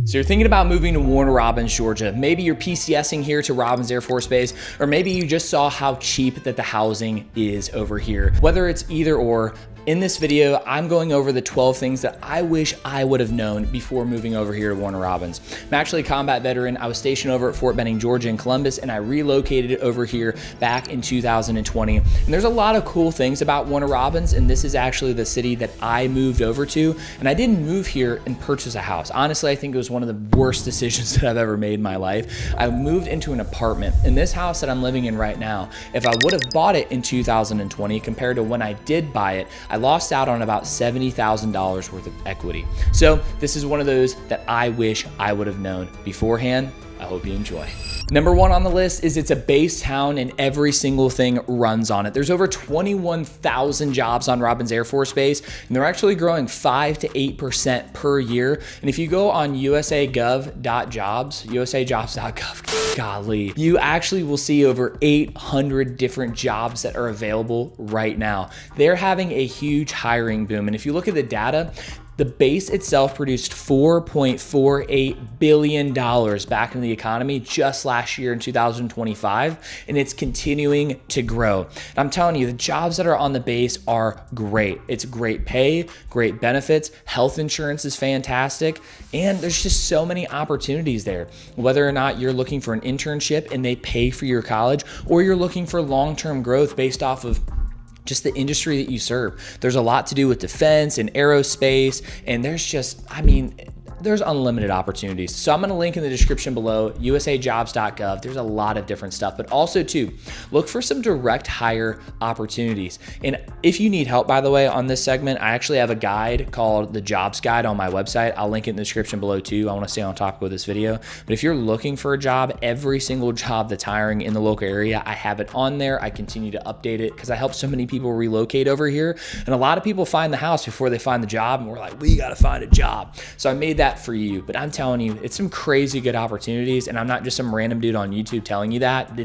So you're thinking about moving to Warner Robins, Georgia. Maybe you're PCSing here to Robins Air Force Base, or maybe you just saw how cheap that the housing is over here. Whether it's either or, in this video, I'm going over the 12 things that I wish I would have known before moving over here to Warner Robins. I'm actually a combat veteran. I was stationed over at Fort Benning, Georgia in Columbus, and I relocated over here back in 2020. And there's a lot of cool things about Warner Robins, and this is actually the city that I moved over to. And I didn't move here and purchase a house. Honestly, I think it was one of the worst decisions that I've ever made in my life. I moved into an apartment. In this house that I'm living in right now, if I would have bought it in 2020 compared to when I did buy it, I lost out on about $70,000 worth of equity. So this is one of those that I wish I would have known beforehand. I hope you enjoy. Number one on the list is it's a base town and every single thing runs on it. There's over 21,000 jobs on Robins Air Force Base, and they're actually growing 5 to 8% per year. And if you go on usagov.jobs, golly, you actually will see over 800 different jobs that are available right now. They're having a huge hiring boom. And if you look at the data, the base itself produced $4.48 billion back into the economy just last year in 2025, and it's continuing to grow. And I'm telling you, the jobs that are on the base are great. It's great pay, great benefits, health insurance is fantastic, and there's just so many opportunities there. Whether or not you're looking for an internship and they pay for your college, or you're looking for long-term growth based off of just the industry that you serve. There's a lot to do with defense and aerospace, and there's just, there's unlimited opportunities. So I'm gonna link in the description below, usajobs.gov. There's a lot of different stuff, but also too, look for some direct hire opportunities. And if you need help, by the way, on this segment, I actually have a guide called the Jobs Guide on my website. I'll link it in the description below too. I wanna stay on topic with this video. But if you're looking for a job, every single job that's hiring in the local area, I have it on there. I continue to update it because I help so many people relocate over here. And a lot of people find the house before they find the job, and we're like, we gotta find a job. So I made that for you, but I'm telling you, it's some crazy good opportunities, and I'm not just some random dude on YouTube telling you that.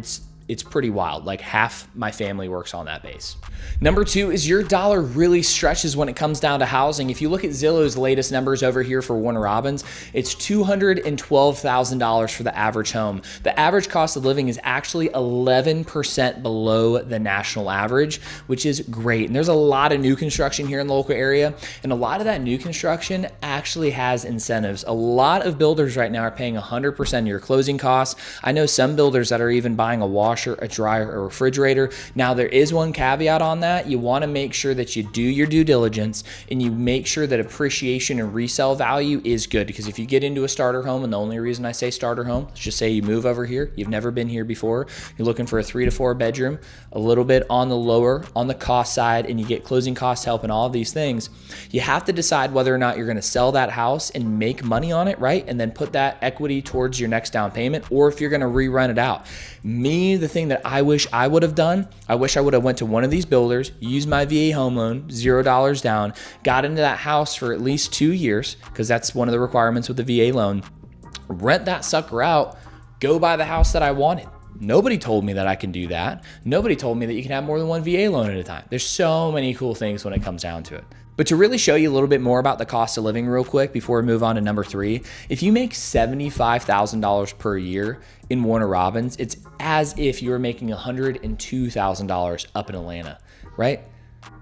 It's pretty wild. Like half my family works on that base. Number two is your dollar really stretches when it comes down to housing. If you look at Zillow's latest numbers over here for Warner Robins, it's $212,000 for the average home. The average cost of living is actually 11% below the national average, which is great. And there's a lot of new construction here in the local area, and a lot of that new construction actually has incentives. A lot of builders right now are paying 100% of your closing costs. I know some builders that are even buying a washer, a dryer, a refrigerator. Now there is one caveat on that. You want to make sure that you do your due diligence and you make sure that appreciation and resale value is good, because if you get into a starter home, and the only reason I say starter home, let's just say you move over here, you've never been here before, you're looking for a 3 to 4 bedroom, a little bit on the lower, on the cost side, and you get closing cost help and all of these things, you have to decide whether or not you're going to sell that house and make money on it, right? And then put that equity towards your next down payment, or if you're going to re-rent it out. The thing that I wish I would have done, I wish I would have went to one of these builders, used my VA home loan, $0 down, got into that house for at least 2 years, because that's one of the requirements with the VA loan, rent that sucker out, go buy the house that I wanted. Nobody told me that I can do that. Nobody told me that you can have more than one VA loan at a time. There's so many cool things when it comes down to it. But to really show you a little bit more about the cost of living real quick before we move on to number three, if you make $75,000 per year in Warner Robins, it's as if you were making $102,000 up in Atlanta, right?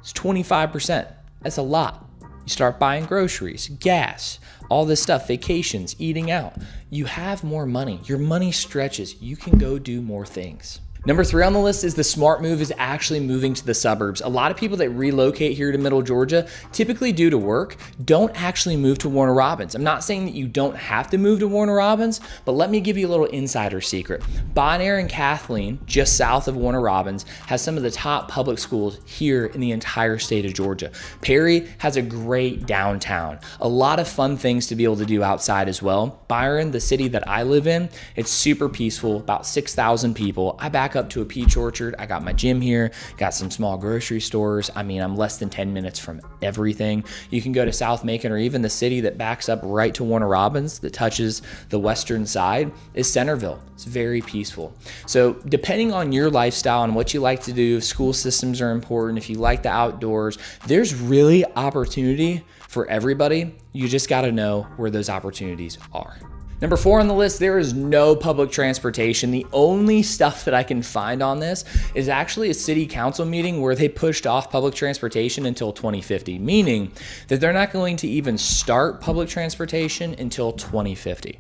It's 25%. That's a lot. You start buying groceries, gas, all this stuff, vacations, eating out. You have more money. Your money stretches. You can go do more things. Number three on the list is the smart move is actually moving to the suburbs. A lot of people that relocate here to Middle Georgia, typically due to work, don't actually move to Warner Robins. I'm not saying that you don't have to move to Warner Robins, but let me give you a little insider secret. Bonaire and Kathleen, just south of Warner Robins, has some of the top public schools here in the entire state of Georgia. Perry has a great downtown, a lot of fun things to be able to do outside as well. Byron, the city that I live in, it's super peaceful, about 6,000 people. I back back up to a peach orchard. I got my gym here, got some small grocery stores. I mean, I'm less than 10 minutes from everything. You can go to South Macon, or even the city that backs up right to Warner Robins that touches the western side is Centerville. It's very peaceful. So depending on your lifestyle and what you like to do, school systems are important. If you like the outdoors, there's really opportunity for everybody. You just got to know where those opportunities are. Number 4 on the list, there is no public transportation. The only stuff that I can find on this is actually a city council meeting where they pushed off public transportation until 2050, meaning that they're not going to even start public transportation until 2050.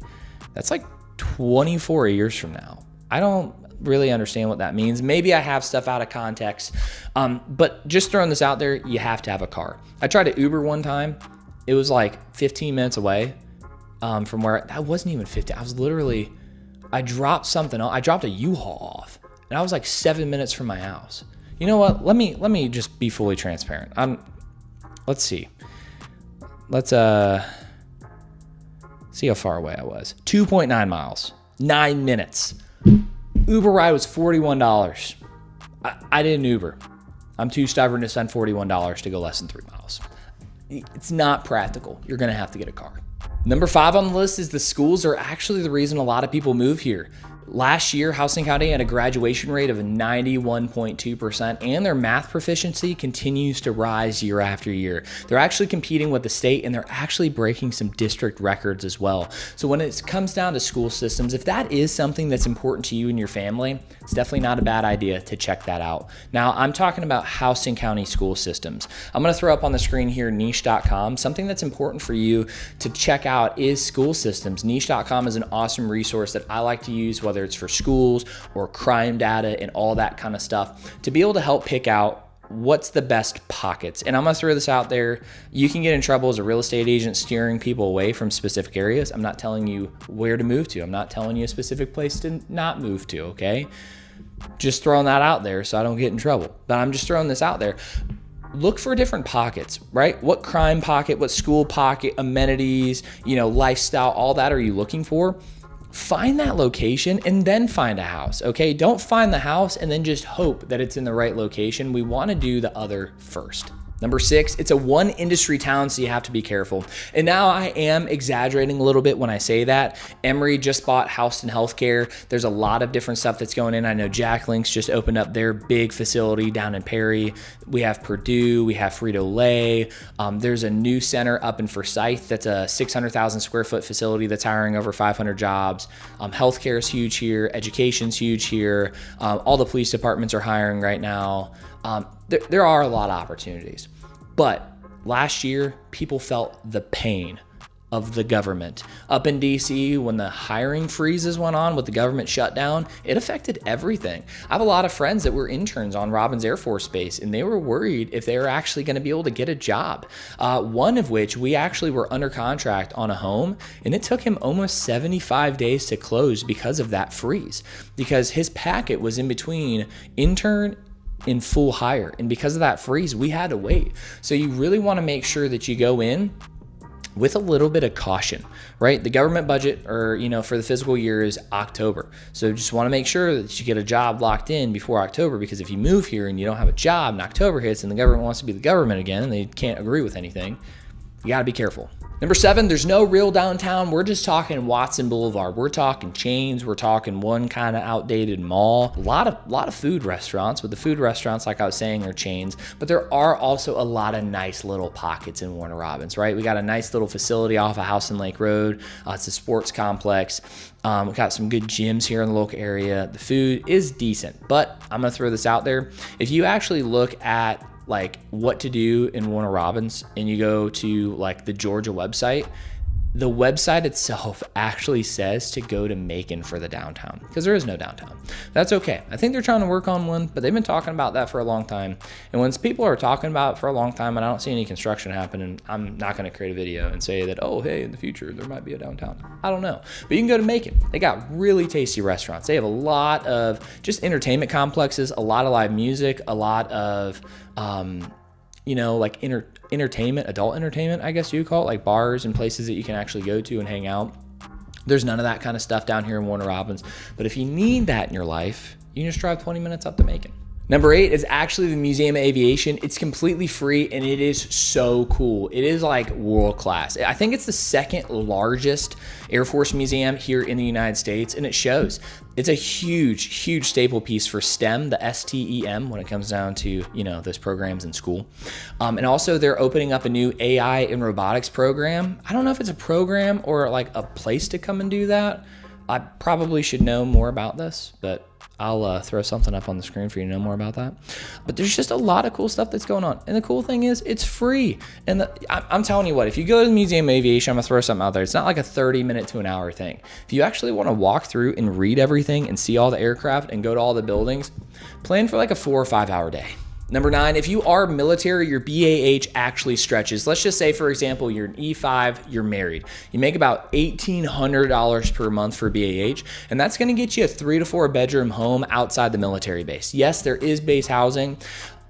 That's like 24 years from now. I don't really understand what that means. Maybe I have stuff out of context, but just throwing this out there, you have to have a car. I tried to Uber one time. It was like 15 minutes away. From where that wasn't even 50. I was literally, I dropped something. I dropped a U-Haul off, and I was like 7 minutes from my house. You know what? Let me just be fully transparent. Let's see. Let's see how far away I was. 2.9 miles, 9 minutes. Uber ride was $41. I didn't Uber. I'm too stubborn to spend $41 to go less than 3 miles. It's not practical. You're gonna have to get a car. Number 5 on the list is the schools are actually the reason a lot of people move here. Last year, Houston County had a graduation rate of 91.2%, and their math proficiency continues to rise year after year. They're actually competing with the state, and they're actually breaking some district records as well. So when it comes down to school systems, if that is something that's important to you and your family, it's definitely not a bad idea to check that out. Now, I'm talking about Houston County school systems. I'm going to throw up on the screen here niche.com. Something that's important for you to check out is school systems. Niche.com is an awesome resource that I like to use, whether it's for schools or crime data and all that kind of stuff, to be able to help pick out what's the best pockets. And I'm gonna throw this out there. You can get in trouble as a real estate agent steering people away from specific areas. I'm not telling you where to move to. I'm not telling you a specific place to not move to, okay? Just throwing that out there so I don't get in trouble. But I'm just throwing this out there. Look for different pockets, right? What crime pocket, what school pocket, amenities, lifestyle, all that are you looking for? Find that location and then find a house, okay? Don't find the house and then just hope that it's in the right location. We want to do the other first. Number 6, it's a one industry town, so you have to be careful. And now I am exaggerating a little bit when I say that. Emory just bought Houston Healthcare. There's a lot of different stuff that's going in. I know Jack Link's just opened up their big facility down in Perry. We have Purdue, we have Frito-Lay. There's a new center up in Forsyth that's a 600,000 square foot facility that's hiring over 500 jobs. Healthcare is huge here. Education's huge here. All the police departments are hiring right now. There are a lot of opportunities, but last year people felt the pain of the government. Up in DC, when the hiring freezes went on with the government shutdown, it affected everything. I have a lot of friends that were interns on Robins Air Force Base, and they were worried if they were actually going to be able to get a job. One of which, we actually were under contract on a home, and it took him almost 75 days to close because of that freeze, because his packet was in between intern in full hire. And because of that freeze, we had to wait. So you really want to make sure that you go in with a little bit of caution, right? The government budget for the fiscal year is October. So just want to make sure that you get a job locked in before October, because if you move here and you don't have a job and October hits and the government wants to be the government again and they can't agree with anything, you got to be careful. Number 7, there's no real downtown. We're just talking Watson Boulevard. We're talking chains. We're talking one kind of outdated mall. A lot of food restaurants, but the food restaurants, like I was saying, are chains. But there are also a lot of nice little pockets in Warner Robins, right? We got a nice little facility off of House and Lake Road. It's a sports complex. We've got some good gyms here in the local area. The food is decent, but I'm gonna throw this out there. If you actually look at what to do in Warner Robins and you go to the Georgia website, the website itself actually says to go to Macon for the downtown, because there is no downtown. That's okay. I think they're trying to work on one, but they've been talking about that for a long time. And when people are talking about it for a long time and I don't see any construction happening, I'm not going to create a video and say that, oh, hey, in the future, there might be a downtown. I don't know. But you can go to Macon. They got really tasty restaurants. They have a lot of just entertainment complexes, a lot of live music, a lot of, entertainment, adult entertainment, I guess you call it, like bars and places that you can actually go to and hang out. There's none of that kind of stuff down here in Warner Robins. But if you need that in your life, you can just drive 20 minutes up to Macon. Number 8 is actually the Museum of Aviation. It's completely free and it is so cool. It is like world class. I think it's the second largest Air Force museum here in the United States, and it shows. It's a huge staple piece for STEM, the STEM, when it comes down to, those programs in school. And also they're opening up a new AI and robotics program. I don't know if it's a program or like a place to come and do that. I probably should know more about this, but I'll throw something up on the screen for you to know more about that. But there's just a lot of cool stuff that's going on. And the cool thing is it's free. And I'm telling you what, if you go to the Museum of Aviation, I'm gonna throw something out there. It's not like a 30-minute to an hour thing. If you actually wanna walk through and read everything and see all the aircraft and go to all the buildings, plan for like a 4 or 5 hour day. Number 9, if you are military, your BAH actually stretches. Let's just say, for example, you're an E5, you're married. You make about $1,800 per month for BAH, and that's gonna get you a 3 to 4 bedroom home outside the military base. Yes, there is base housing,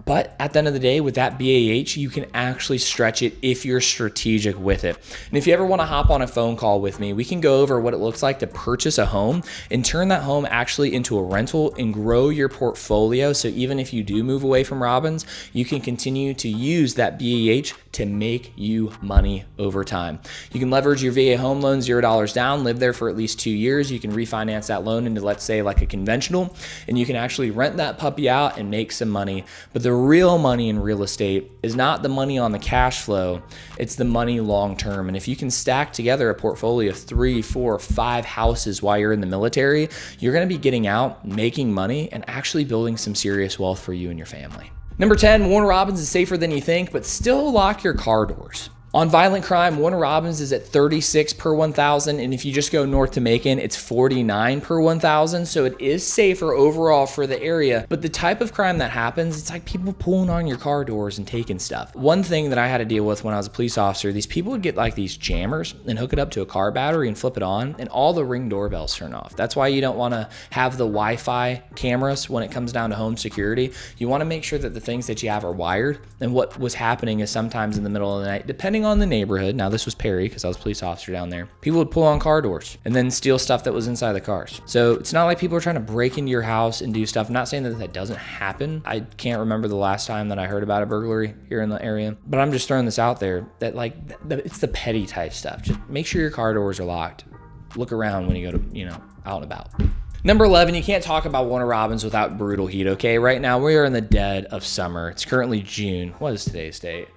but at the end of the day, with that BAH, you can actually stretch it if you're strategic with it. And if you ever want to hop on a phone call with me, we can go over what it looks like to purchase a home and turn that home actually into a rental and grow your portfolio. So even if you do move away from Robins, you can continue to use that BAH to make you money over time. You can leverage your VA home loan, $0 down, live there for at least 2 years. You can refinance that loan into, let's say, like a conventional, and you can actually rent that puppy out and make some money. But the real money in real estate is not the money on the cash flow, it's the money long term. And if you can stack together a portfolio of 3, 4, 5 houses while you're in the military, you're gonna be getting out, making money, and actually building some serious wealth for you and your family. Number 10, Warner Robins is safer than you think, but still lock your car doors. On violent crime, Warner Robins is at 36 per 1,000, and if you just go north to Macon, it's 49 per 1,000, so it is safer overall for the area. But the type of crime that happens, it's like people pulling on your car doors and taking stuff. One thing that I had to deal with when I was a police officer, these people would get like these jammers and hook it up to a car battery and flip it on, and all the Ring doorbells turn off. That's why you don't want to have the Wi-Fi cameras when it comes down to home security. You want to make sure that the things that you have are wired, and what was happening is sometimes in the middle of the night, depending on the neighborhood, now this was Perry because I was a police officer down there, people would pull on car doors and then steal stuff that was inside the cars. So it's not like people are trying to break into your house and do stuff. I'm not saying that that doesn't happen. I can't remember the last time that I heard about a burglary here in the area, but I'm just throwing this out there that it's the petty type stuff. Just make sure your car doors are locked. Look around when you go to, out and about. Number 11, you can't talk about Warner Robins without brutal heat, okay? Right now, we are in the dead of summer. It's currently June. What is today's date?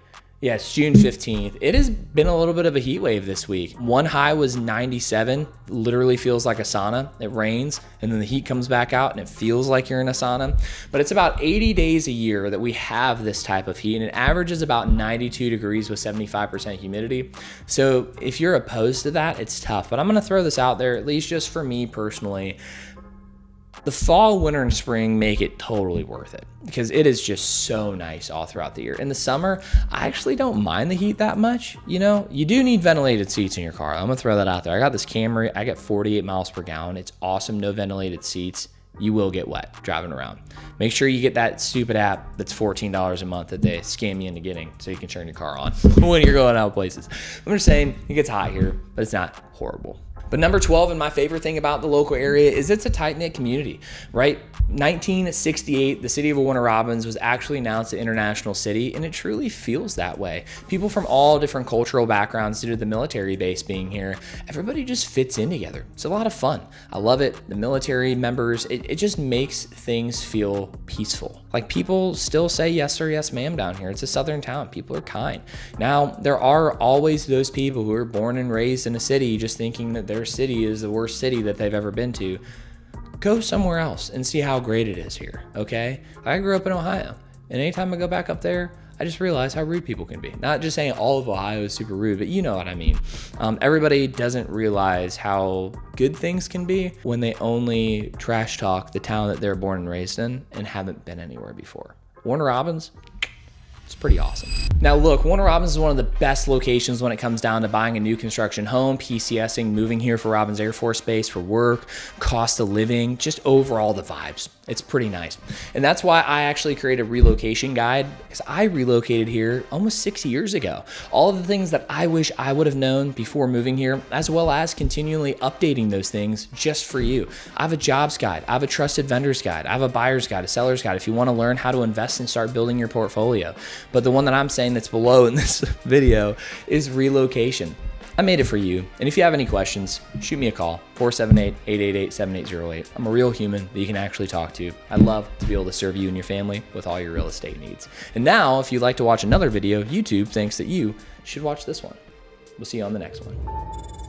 Yeah, it's June 15th. It has been a little bit of a heat wave this week. One high was 97, literally feels like a sauna. It rains and then the heat comes back out and it feels like you're in a sauna. But it's about 80 days a year that we have this type of heat, and it averages about 92 degrees with 75% humidity. So if you're opposed to that, it's tough. But I'm gonna throw this out there, at least just for me personally. The fall, winter, and spring make it totally worth it because it is just so nice all throughout the year. In the summer, I actually don't mind the heat that much. You do need ventilated seats in your car. I'm gonna throw that out there. I got this Camry, I got 48 miles per gallon. It's awesome, no ventilated seats. You will get wet driving around. Make sure you get that stupid app that's $14 a month that they scam you into getting so you can turn your car on when you're going out places. I'm just saying, it gets hot here, but it's not horrible. But number 12, and my favorite thing about the local area, is it's a tight-knit community, right? 1968, the city of Warner Robins was actually announced an international city, and it truly feels that way. People from all different cultural backgrounds due to the military base being here, everybody just fits in together. It's a lot of fun. I love it. The military members, it just makes things feel peaceful. Like, people still say yes sir, yes ma'am down here. It's a southern town. People are kind. Now, there are always those people who are born and raised in a city just thinking that their city is the worst city that they've ever been to. Go somewhere else and see how great it is here, okay? I grew up in Ohio, and anytime I go back up there, I just realize how rude people can be. Not just saying all of Ohio is super rude, but you know what I mean. Everybody doesn't realize how good things can be when they only trash talk the town that they're born and raised in and haven't been anywhere before. Warner Robins, it's pretty awesome. Now look, Warner Robins is one of the best locations when it comes down to buying a new construction home, PCSing, moving here for Robins Air Force Base for work, cost of living, just overall the vibes. It's pretty nice. And that's why I actually created a relocation guide, because I relocated here almost 6 years ago. All of the things that I wish I would have known before moving here, as well as continually updating those things just for you. I have a jobs guide, I have a trusted vendors guide, I have a buyer's guide, a seller's guide if you want to learn how to invest and start building your portfolio. But the one that I'm saying that's below in this video is relocation. I made it for you. And if you have any questions, shoot me a call, 478-888-7808. I'm a real human that you can actually talk to. I'd love to be able to serve you and your family with all your real estate needs. And now, if you'd like to watch another video, YouTube thinks that you should watch this one. We'll see you on the next one.